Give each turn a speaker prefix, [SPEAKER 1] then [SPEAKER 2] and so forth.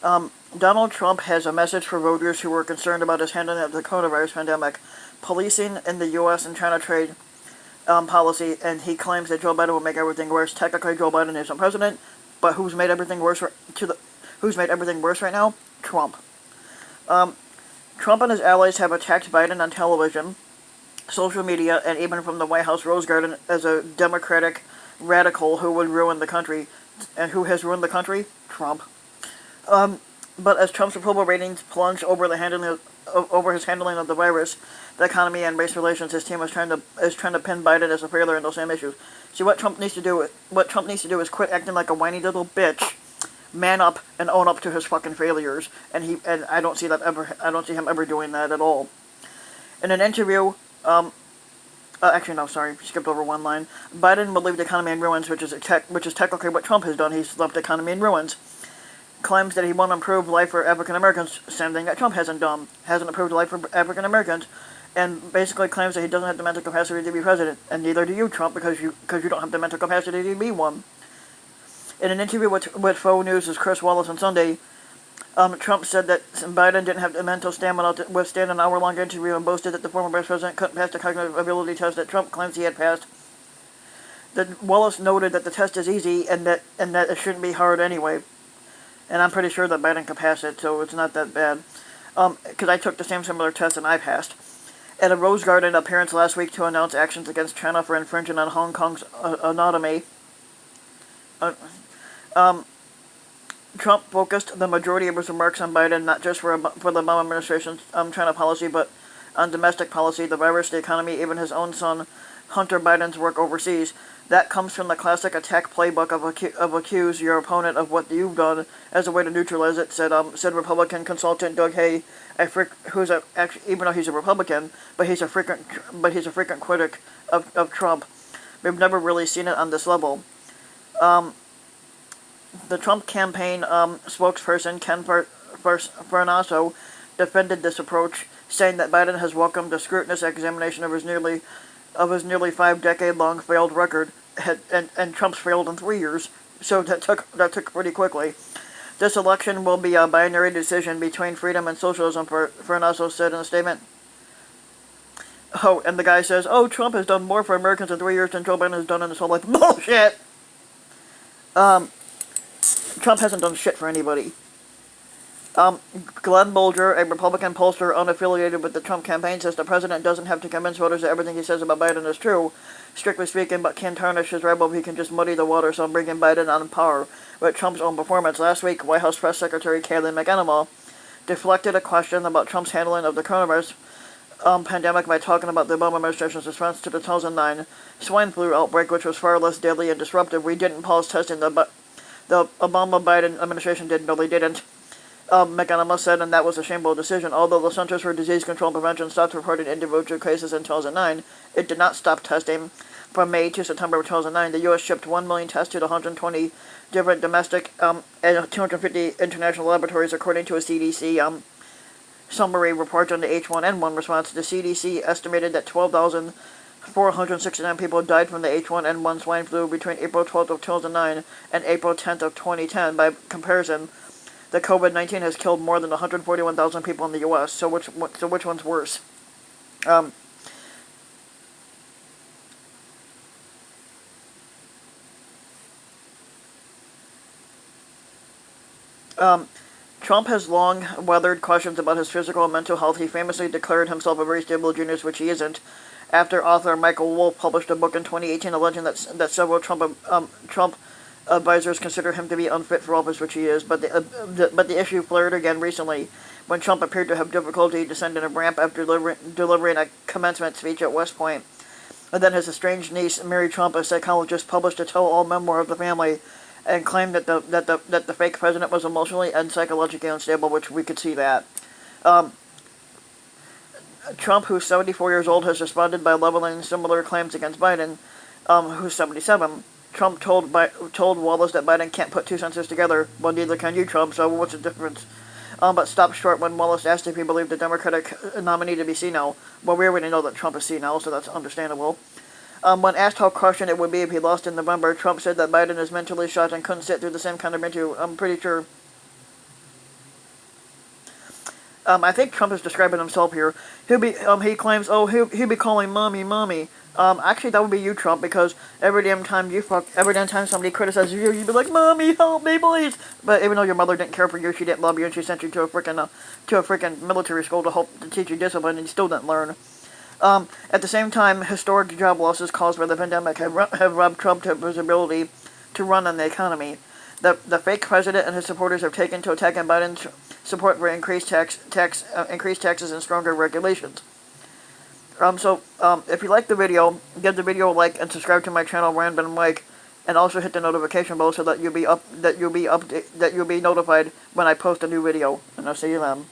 [SPEAKER 1] Donald Trump has a message for voters who were concerned about his handling of the coronavirus pandemic, policing in the U.S. and China trade policy, and he claims that Joe Biden will make everything worse. Technically, Joe Biden isn't president, but who's made everything worse who's made everything worse right now? Trump. Trump and his allies have attacked Biden on television, social media, and even from the White House Rose Garden as a Democratic radical who would ruin the country. And who has ruined the country? Trump. But as Trump's approval ratings plunge over his handling of the virus, the economy, and race relations, his team is trying to pin Biden as a failure in those same issues. See, what Trump needs to do is quit acting like a whiny little bitch, man up, and own up to his fucking failures. And I don't see him ever doing that at all. In an interview, actually no, sorry, skipped over one line. Biden will leave the economy in ruins, which is technically what Trump has done. He's left the economy in ruins. Claims that he won't improve life for African Americans, same thing that Trump hasn't done. Hasn't improved life for African Americans, and basically claims that he doesn't have the mental capacity to be president, and neither do you, Trump, because you don't have the mental capacity to be one. In an interview with Faux News' Chris Wallace on Sunday, Trump said that Biden didn't have the mental stamina to withstand an hour-long interview and boasted that the former vice president couldn't pass the cognitive ability test that Trump claims he had passed. That Wallace noted that the test is easy and that it shouldn't be hard anyway. And I'm pretty sure that Biden can pass it, so it's not that bad. Because I took the same similar test and I passed. At a Rose Garden appearance last week to announce actions against China for infringing on Hong Kong's autonomy, Trump focused the majority of his remarks on Biden, not just for the Obama administration's China policy, but on domestic policy, the virus, the economy, even his own son, Hunter Biden's work overseas. That comes from the classic attack playbook of accuse your opponent of what you've done as a way to neutralize it, said Republican consultant Doug Hay, even though he's a Republican, but he's a frequent critic of Trump. We've never really seen it on this level. The Trump campaign spokesperson Ken Farnaso defended this approach, saying that Biden has welcomed the scrutinous examination of his nearly 5-decade-long failed record, and Trump's failed in 3 years, so that took pretty quickly. This election will be a binary decision between freedom and socialism, Farnaso said in a statement. Oh, and the guy says, Trump has done more for Americans in 3 years than Joe Biden has done in his whole life. Bullshit! Trump hasn't done shit for anybody. Glenn Bolger, a Republican pollster unaffiliated with the Trump campaign, says the president doesn't have to convince voters that everything he says about Biden is true, strictly speaking, but can tarnish his rival if he can just muddy the waters on bringing Biden on par with Trump's own performance. Last week, White House Press Secretary Kayleigh McEnany deflected a question about Trump's handling of the coronavirus pandemic by talking about the Obama administration's response to the 2009 swine flu outbreak, which was far less deadly and disruptive. We didn't pause testing. The Obama-Biden administration did. No, they didn't. McEnany said, and that was a shameful decision. Although the Centers for Disease Control and Prevention stopped reporting individual cases in 2009, it did not stop testing. From May to September of 2009, the U.S. shipped 1 million tests to 120 different domestic and 250 international laboratories, according to a CDC summary report on the H1N1 response. The CDC estimated that 12,469 people died from the H1N1 swine flu between April 12th of 2009 and April 10th of 2010. By comparison, the COVID-19 has killed more than 141,000 people in the U.S. So which one's worse? Trump has long weathered questions about his physical and mental health. He famously declared himself a very stable genius, which he isn't, after author Michael Wolff published a book in 2018 alleging that several Trump advisors consider him to be unfit for office, which he is. But the issue flared again recently when Trump appeared to have difficulty descending a ramp after delivering a commencement speech at West Point. And then his estranged niece, Mary Trump, a psychologist, published a tell-all memoir of the family and claimed that the fake president was emotionally and psychologically unstable, which we could see that. Trump, who's 74 years old, has responded by leveling similar claims against Biden, who's 77. Trump told Wallace that Biden can't put two sentences together. Well, neither can you, Trump, so what's the difference? But stopped short when Wallace asked if he believed the Democratic nominee to be senile. Well, we already know that Trump is senile, so that's understandable. When asked how crushing it would be if he lost in November, Trump said that Biden is mentally shot and couldn't sit through the same kind of interview. I'm pretty sure I think Trump is describing himself here. He claims, oh, he'll be calling mommy, mommy. Actually, that would be you, Trump, because every damn time somebody criticizes you, you'd be like, mommy, help me, please. But even though your mother didn't care for you, she didn't love you, and she sent you to a freaking military school to teach you discipline, and you still didn't learn. At the same time, historic job losses caused by the pandemic have robbed Trump of his ability to run on the economy. The fake president and his supporters have taken to attacking Biden's support for increased taxes and stronger regulations. If you like the video, give the video a like and subscribe to my channel, Random Mike, and also hit the notification bell so that you'll be notified when I post a new video. And I'll see you then.